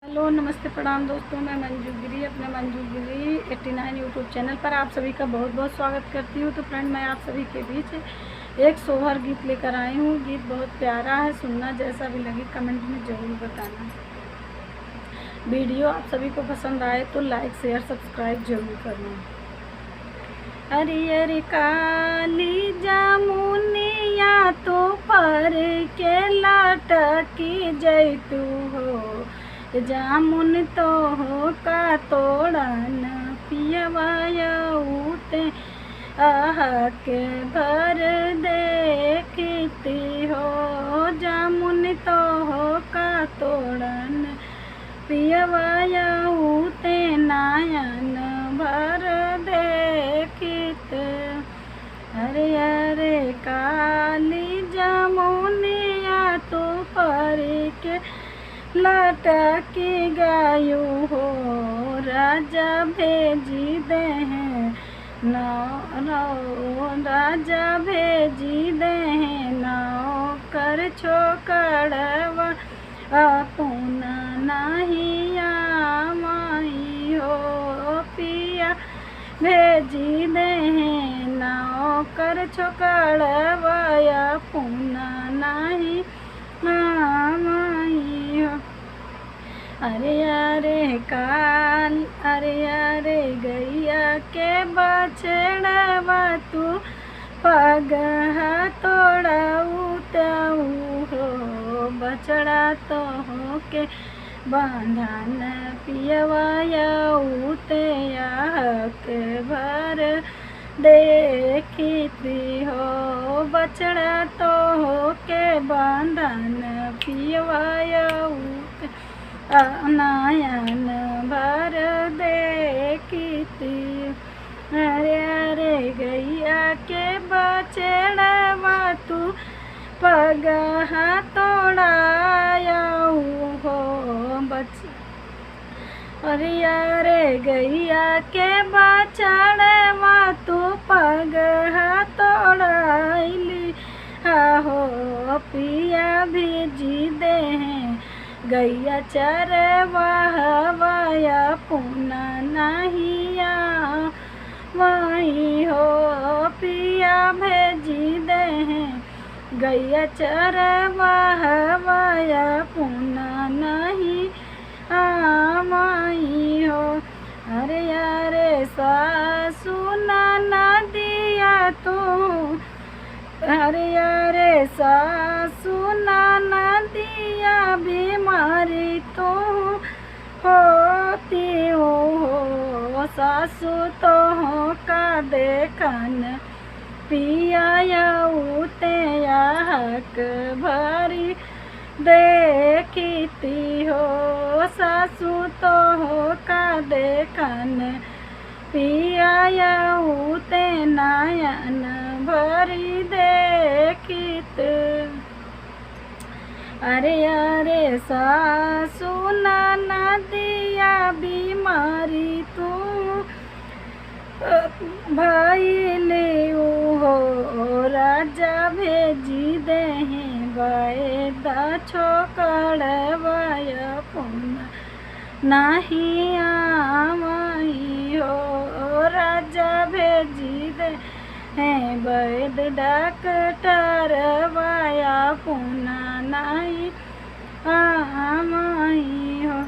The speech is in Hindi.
हेलो नमस्ते प्रणाम दोस्तों, मैं मंजू गिरी अपने मंजू गिरी 89 यूट्यूब चैनल पर आप सभी का बहुत बहुत स्वागत करती हूँ। तो फ्रेंड, मैं आप सभी के बीच एक सोहर गीत लेकर आई हूँ। गीत बहुत प्यारा है, सुनना जैसा भी लगे कमेंट में ज़रूर बताना। वीडियो आप सभी को पसंद आए तो लाइक शेयर सब्सक्राइब जरूर करना। अरे अरे काली जामुनिया तो पर के लटकी जैतू हो, जामुन तो हो का तोड़न पियवायूते आह के भर देखती हो, जामुन तो हो का तोड़न पियवायूते नायन भर देखित। अरे अरे काली जामुनिया तो पर के लटकी गायू हो, राजा भेजी दे नौ राजा भेजी दे नौकर छोकड़वा अपना नहीं आमाई हो, पिया भेजी दे नौकर छोकड़वा अपना नहीं आमाई हो। अरे अरे काल अरे अरे गैया के बछड़वा तू पगहा तोड़ाऊ त्याऊ हो, बछड़ा तो हो के बांधन पियवायाऊ ते के भर देखती हो, बछड़ा तो हो के बांधन पियवायाऊ नायन भर देखती। अरे अरे गैया के बछड़वा तू पगहा तोड़ायाऊ हो, अरे अरे गैया के बछड़वा तू पगहा तोड़ाइली हो, पिया भेजी दे गैया चरवाया पुना नहीं वही हो, पिया भेजी दे गैया चरवाया पुना नहीं आमाई हो। अरे अरे सासू ना दिया तू, अरे अरे सासू ना दिया बीमारी तो होती हो, सासू तो हो का देखन पियाऊ ते हक भरी देखती हो, सासू तो हो का देखन पियाऊ ते नायन भरी देखित। अरे अरे सासू ना दिया बीमारी तू भइले हो, राजा भेजी दे वायदा छोकड़वाया पुना नहीं आमाई हो, राजा भेजी दे वैद डॉक्टर वाया पुना नहीं आमाई हो।